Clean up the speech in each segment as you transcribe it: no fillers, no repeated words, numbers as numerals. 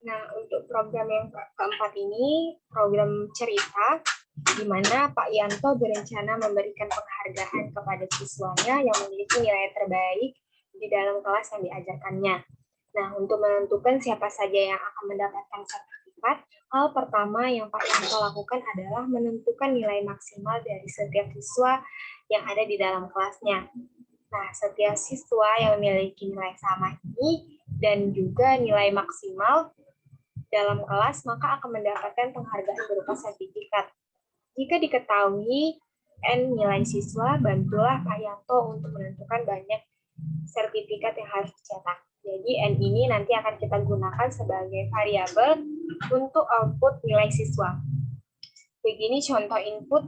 Nah, untuk program yang keempat ini, program cerita, di mana Pak Yanto berencana memberikan penghargaan kepada siswanya yang memiliki nilai terbaik di dalam kelas yang diajarkannya. Nah, untuk menentukan siapa saja yang akan mendapatkan sertifikat, hal pertama yang Pak Yanto lakukan adalah menentukan nilai maksimal dari setiap siswa yang ada di dalam kelasnya. Nah, setiap siswa yang memiliki nilai sama ini dan juga nilai maksimal dalam kelas, maka akan mendapatkan penghargaan berupa sertifikat. Jika diketahui N nilai siswa, bantulah Pak Yanto untuk menentukan banyak sertifikat yang harus dicetak. Jadi N ini nanti akan kita gunakan sebagai variabel untuk output nilai siswa. Begini contoh input,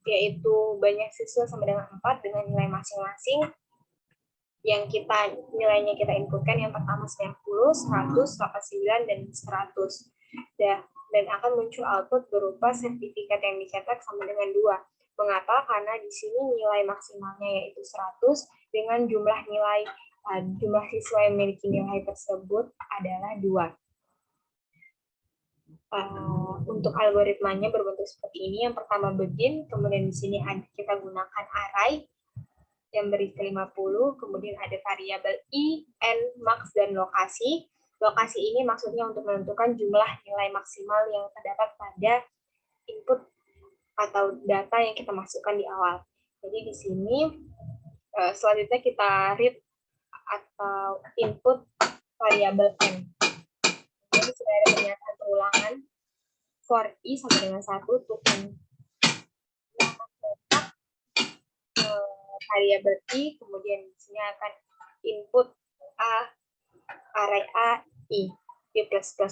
yaitu banyak siswa sama dengan 4 dengan nilai masing-masing yang nilainya kita inputkan. Yang pertama 90, 100, 89, dan 100. Dan akan muncul output berupa sertifikat yang dicetak sama dengan 2. Mengapa? Karena di sini nilai maksimalnya yaitu 100 dengan jumlah siswa yang memiliki nilai tersebut adalah 2. Untuk algoritmanya berbentuk seperti ini. Yang pertama begin, kemudian di sini kita gunakan array yang berisi 50, kemudian ada variabel i, n, max, dan lokasi. Lokasi ini maksudnya untuk menentukan jumlah nilai maksimal yang terdapat pada input atau data yang kita masukkan di awal. Jadi di sini selanjutnya kita read atau input variabel n. Jadi sudah ada pernyataan perulangan for i sama dengan 1 to n. Variabel i, kemudian di sini akan input a, array a, i, i++,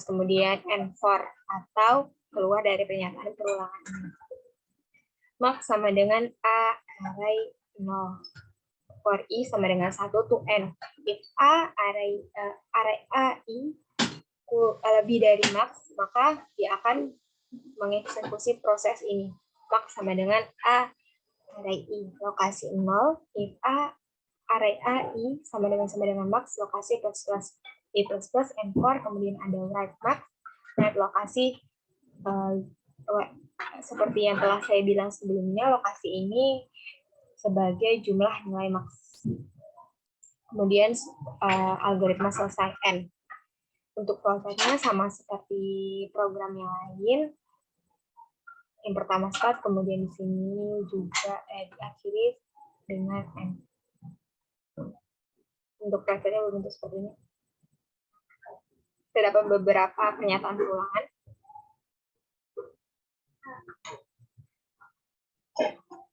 kemudian n4, atau keluar dari pernyataan perulangan ini. Max sama dengan a, array 0. For i sama dengan 1 to n. If a, array a, i lebih dari max, maka dia akan mengeksekusi proses ini. Max sama dengan a, array i, lokasi 0. If a, array a, i sama dengan max, lokasi plus i++, n4, kemudian ada write max, write lokasi seperti yang telah saya bilang sebelumnya, lokasi ini sebagai jumlah nilai max. Kemudian algoritma selesai n. Untuk prosesnya sama seperti program yang lain. Yang pertama start, kemudian di sini juga diakhiri dengan n. Untuk prosesnya berbentuk seperti ini. Terdapat beberapa pernyataan perulangan.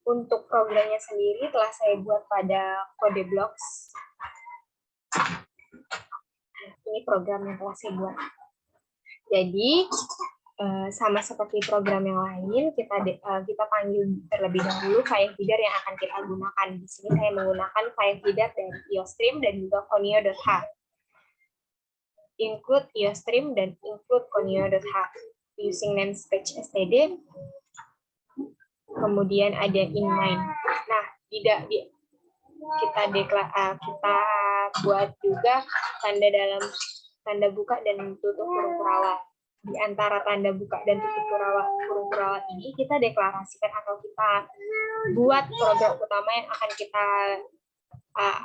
Untuk programnya sendiri telah saya buat pada kode blocks. Ini program yang telah saya buat. Jadi sama seperti program yang lain, kita panggil terlebih dahulu file feeder yang akan kita gunakan. Di sini saya menggunakan file feeder dari iostream dan juga conio.h. Include iostream dan include conio.h using namespace std. Kemudian ada inline. Nah, kita buat juga tanda buka dan tutup kurung kurawal. Di antara tanda buka dan tutup kurung kurawal ini kita deklarasikan atau kita buat program utama yang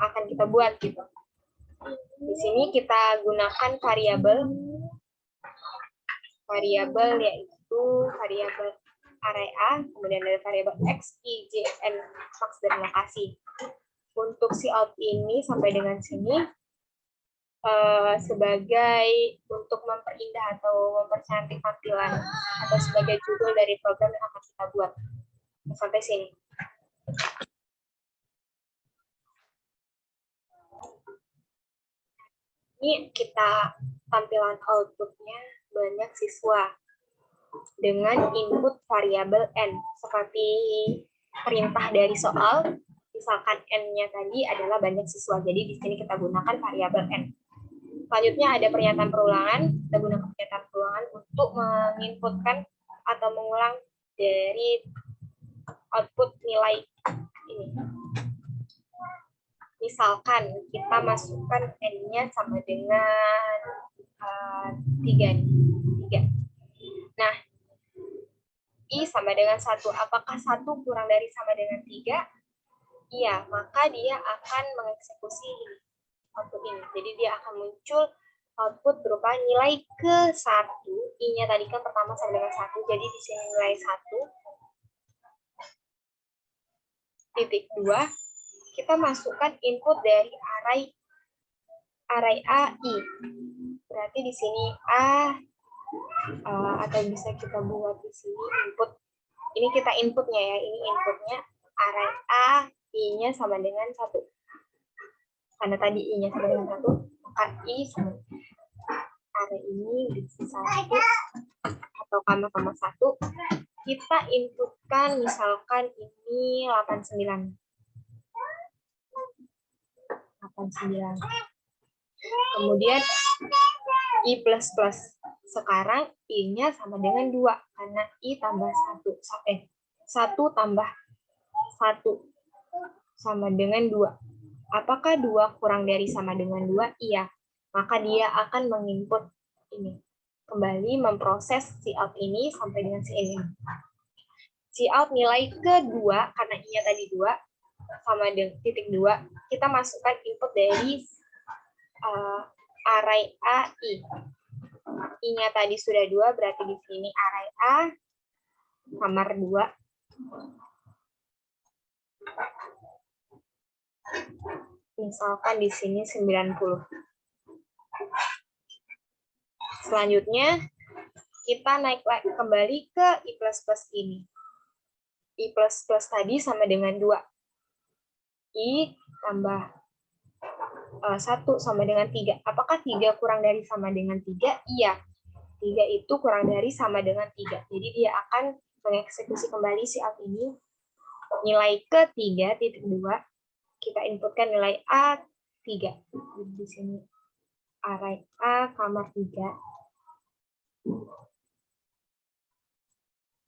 akan kita buat gitu. Di sini kita gunakan variabel yaitu variabel array a, kemudian ada variabel x, y, z, n, max, dan lokasi. Untuk si out ini sampai dengan sini sebagai untuk memperindah atau mempercantik tampilan atau sebagai judul dari program yang akan kita buat. Sampai sini. Ini kita tampilan outputnya banyak siswa dengan input variabel n seperti perintah dari soal. Misalkan n-nya tadi adalah banyak siswa, jadi di sini kita gunakan variabel n. Selanjutnya ada pernyataan perulangan. Kita gunakan pernyataan perulangan untuk menginputkan atau mengulang dari output nilai ini. Misalkan kita masukkan n-nya sama dengan 3 nih. 3. Nah, I sama dengan 1. Apakah 1 kurang dari sama dengan 3? Iya, maka dia akan mengeksekusi output ini. Jadi dia akan muncul output berupa nilai ke 1. I-nya tadi kan pertama sama dengan 1. Jadi di sini nilai 1. 2. Kita masukkan input dari array A, I. Berarti di sini A, atau bisa kita buat di sini input. Ini kita inputnya ya. Ini inputnya array A, I-nya sama dengan 1. Karena tadi I-nya sama dengan 1, maka I sama array ini bisa 1 atau koma 1. Kita inputkan misalkan ini 89. Kemudian I++. Sekarang I-nya sama dengan 2 karena I tambah 1. 1 tambah 1 sama dengan 2. Apakah 2 kurang dari sama dengan 2? Iya. Maka dia akan menginput ini. Kembali memproses cout ini sampai dengan ini. Cout nilai kedua, karena I-nya tadi 2, sama dengan titik 2, kita masukkan input dari array A, I. I-nya tadi sudah 2, berarti di sini array A, kamar 2. Misalkan di sini 90. Selanjutnya, kita naik kembali ke I++ ini. I++ tadi sama dengan 2. I tambah 1 sama dengan 3. Apakah 3 kurang dari sama dengan 3? Iya. 3 itu kurang dari sama dengan 3. Jadi dia akan mengeksekusi kembali cout ini. Nilai ke-3, titik 2. Kita inputkan nilai A, 3. Di sini array A, kamar 3.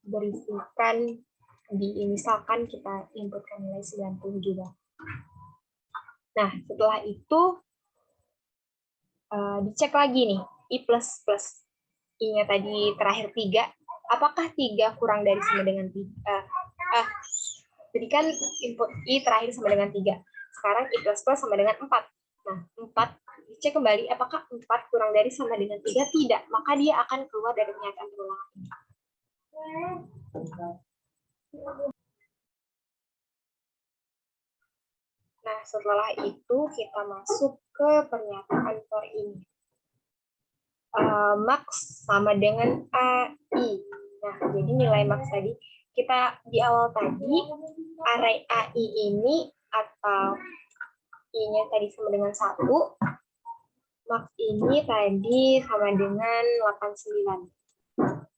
Berisikan misalkan kita inputkan nilai 90 juga. Nah, setelah itu dicek lagi nih, I++. I-nya tadi terakhir 3. Apakah 3 kurang dari sama dengan 3? Jadi kan input I terakhir sama dengan 3. Sekarang I++ sama dengan 4. Nah, 4 dicek kembali apakah 4 kurang dari sama dengan 3? Tidak. Maka dia akan keluar dari pernyataan perulangan ini. Nah, setelah itu kita masuk ke pernyataan for ini. Max sama dengan AI. Nah, jadi nilai max tadi, kita di awal tadi, array AI ini atau I-nya tadi sama dengan 1, max ini tadi sama dengan 89.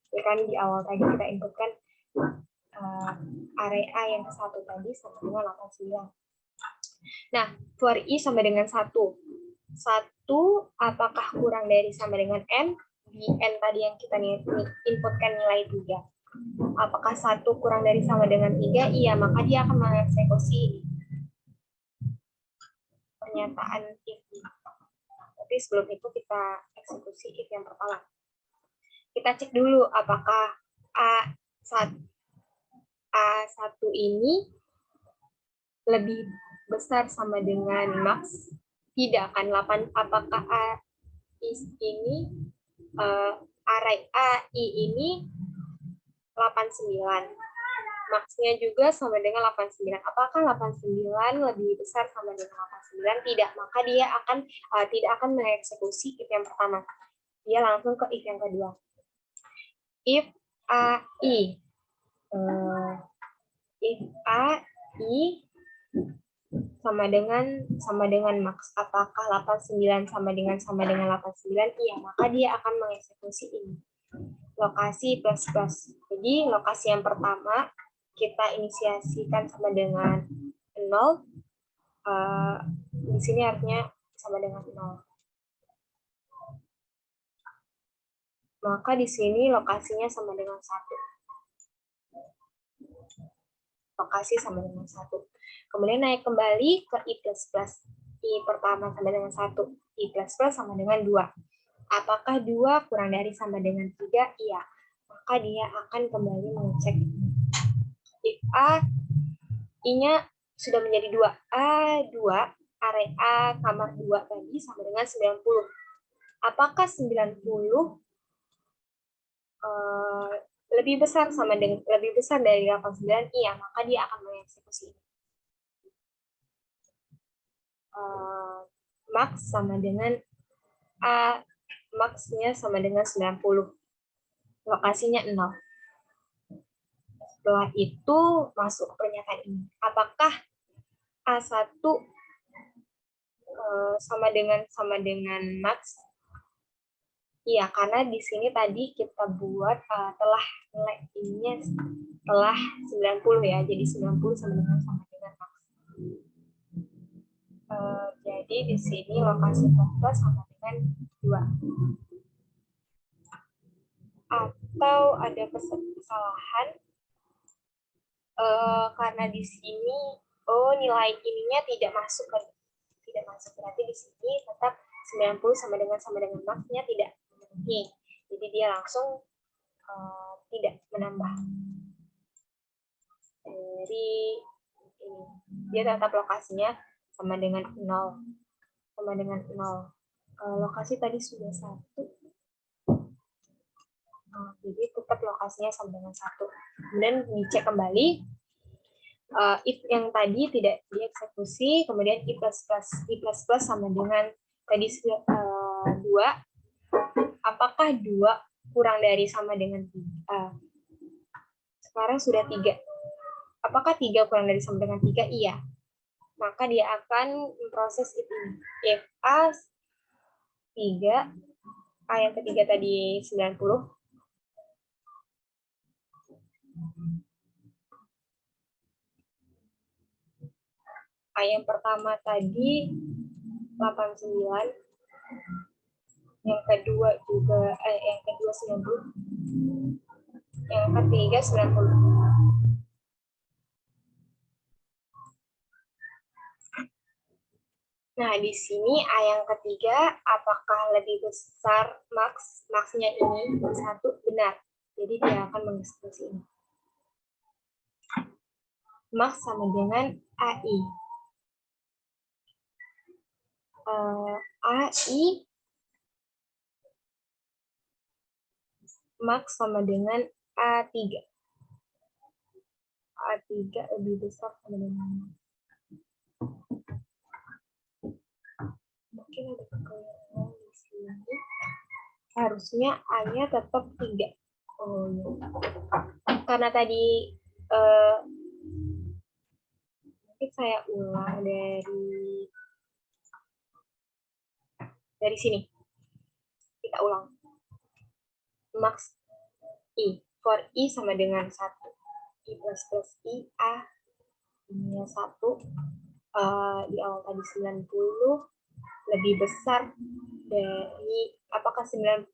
Ya kan, di awal tadi kita inputkan array A yang ke-1 tadi sama dengan 89. Nah, for I sama dengan 1. 1 apakah kurang dari sama dengan N? Di N tadi yang kita inputkan nilai 3. Apakah 1 kurang dari sama dengan 3? Iya, maka dia akan mengeksekusi pernyataan if. Tapi sebelum itu kita eksekusi if yang pertama. Kita cek dulu apakah A1 ini lebih besar sama dengan max. Tidak kan 8. Apakah A ini array AI ini 89. Max-nya juga sama dengan 89. Apakah 89 lebih besar sama dengan 89? Tidak. Maka dia akan tidak akan mengeksekusi if yang pertama. Dia langsung ke if yang kedua. If AI sama dengan max, apakah 89 sama dengan 89? Iya, maka dia akan mengeksekusi ini. Lokasi plus plus. Jadi lokasi yang pertama kita inisiasikan sama dengan 0. Di sini artinya sama dengan 0. Maka di sini lokasinya sama dengan 1. Lokasi sama dengan 1. Kemudian naik kembali ke I++. I pertama sama dengan 1. I++ sama dengan 2. Apakah 2 kurang dari sama dengan 3? Iya. Maka dia akan kembali mengecek. If A, I-nya sudah menjadi 2. A2, area kamar 2 tadi sama dengan 90. Apakah 90 lebih besar dari 89? Iya, maka dia akan mengeksekusi. Max sama dengan A, max-nya sama dengan 90. Lokasinya 0. Setelah itu masuk pernyataan ini. Apakah A1 sama dengan max? Iya, karena di sini tadi kita buat telah nilai ininya telah 90 ya. Jadi 90 sama dengan max. Jadi di sini lokasi plus sama dengan 2. Atau ada kesalahan karena di sini nilai ininya tidak masuk, berarti di sini tetap 90 sama dengan max-nya tidak memenuhi. Jadi dia langsung tidak menambah dari ini. Dia tetap lokasinya sama dengan 0. Lokasi tadi sudah 1. Jadi tetap lokasinya sama dengan 1. Kemudian dicek kembali. If yang tadi tidak dieksekusi, kemudian I++ sama dengan tadi 2. Apakah 2 kurang dari sama dengan 3? Sekarang sudah 3. Apakah 3 kurang dari sama dengan 3? Iya. Maka dia akan memproses if ini. If A 3, A yang ketiga tadi 90. A yang pertama tadi 89. Yang kedua juga yang kedua 90. Yang ketiga 90. Nah, di sini A yang ketiga, apakah lebih besar max-nya ini? 1, benar. Jadi dia akan mengeksekusi ini. Max sama dengan AI. AI max sama dengan A3. A3 lebih besar sama dengan mungkin ada kekeliruan di sini. Harusnya A-nya tetap 3. Oh, ya. Karena tadi mungkin saya ulang dari sini. Kita ulang. Max I. For I sama dengan 1. I plus I, A. Ini 1. Di awal tadi 90. Lebih besar dari, apakah 89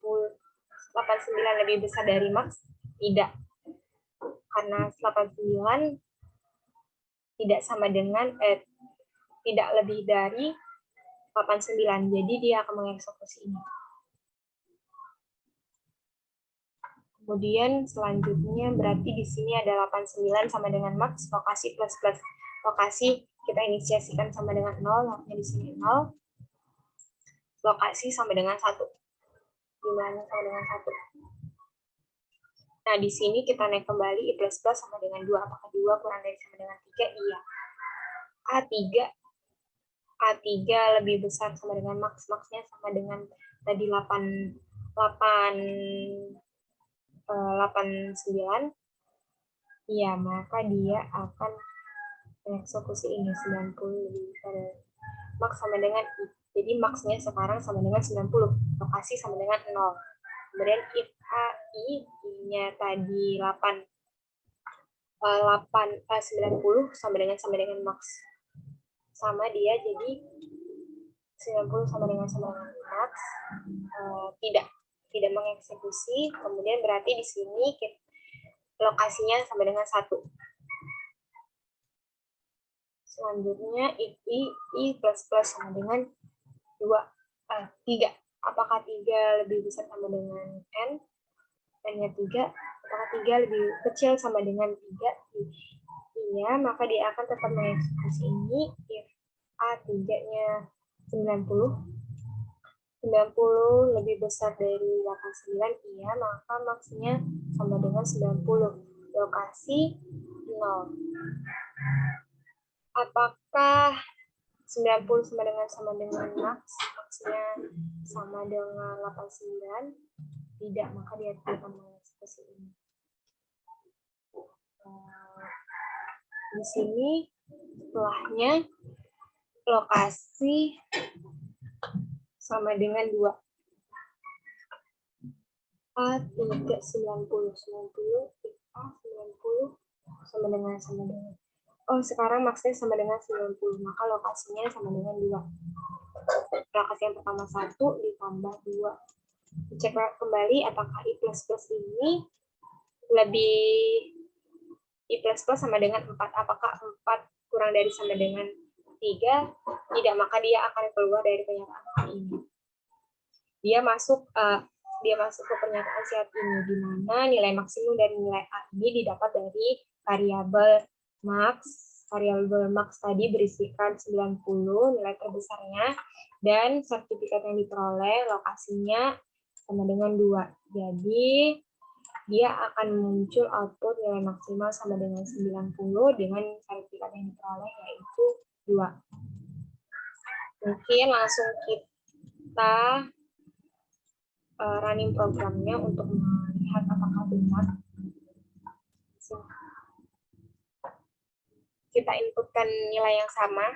lebih besar dari max? Tidak. Karena 89 tidak sama dengan, tidak lebih dari 89. Jadi dia akan mengeksekusi ini. Kemudian selanjutnya berarti di sini ada 89 sama dengan max, lokasi plus lokasi kita inisiasikan sama dengan 0, di sini 0. Lokasi sama dengan 1. Dimana sama dengan 1. Nah, di sini kita naik kembali I++ sama dengan 2. Apakah 2 kurang dari sama dengan 3? Iya. A3 lebih besar sama dengan max. Max-nya sama dengan tadi 89. Iya, maka dia akan mengeksekusi ini 90 lebih besar dari max sama dengan I. Jadi max-nya sekarang sama dengan 90. Lokasi sama dengan 0. Kemudian if AI I-nya tadi 90 sama dengan max. Sama dia jadi 90 sama dengan max. Tidak mengeksekusi. Kemudian berarti di sini lokasinya sama dengan 1. Selanjutnya I++ sama dengan 3. apakah 3 lebih besar sama dengan N? N-nya 3, apakah 3 lebih kecil sama dengan 3? Iya, maka dia akan tetap mengeksekusi ini if A 3-nya 90 lebih besar dari 89, iya, maka maksnya sama dengan 90. Lokasi 0. Apakah 90 sama dengan max? Maksnya sama dengan 89? Tidak, maka dia tidak akan mengeksekusi ini. Di sini setelahnya lokasi sama dengan 2. A 3 90 A 90 sama dengan oh sekarang maksudnya sama dengan 90, maka lokasinya sama dengan 2. Lokasi yang pertama 1 ditambah 2. Dicek kembali apakah I++ ini lebih I++ sama dengan 4. Apakah 4 kurang dari sama dengan 3? Tidak, maka dia akan keluar dari pernyataan ini. Dia masuk ke pernyataan syarat ini, di mana nilai maksimum dari nilai A ini didapat dari variabel max. Variabel max tadi berisikan 90 nilai terbesarnya, dan sertifikat yang diperoleh lokasinya sama dengan 2. Jadi dia akan muncul output nilai maksimal sama dengan 90 dengan sertifikat yang diperoleh yaitu 2. Mungkin langsung kita running programnya untuk melihat apakah benar. Kita inputkan nilai yang sama,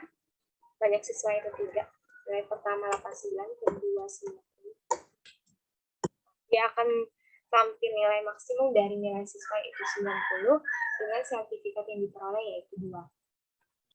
banyak siswa itu 3. Nilai pertama 89, kedua 90. Dia akan tampil nilai maksimum dari nilai siswa itu 90 dengan sertifikat yang diperoleh yaitu 2.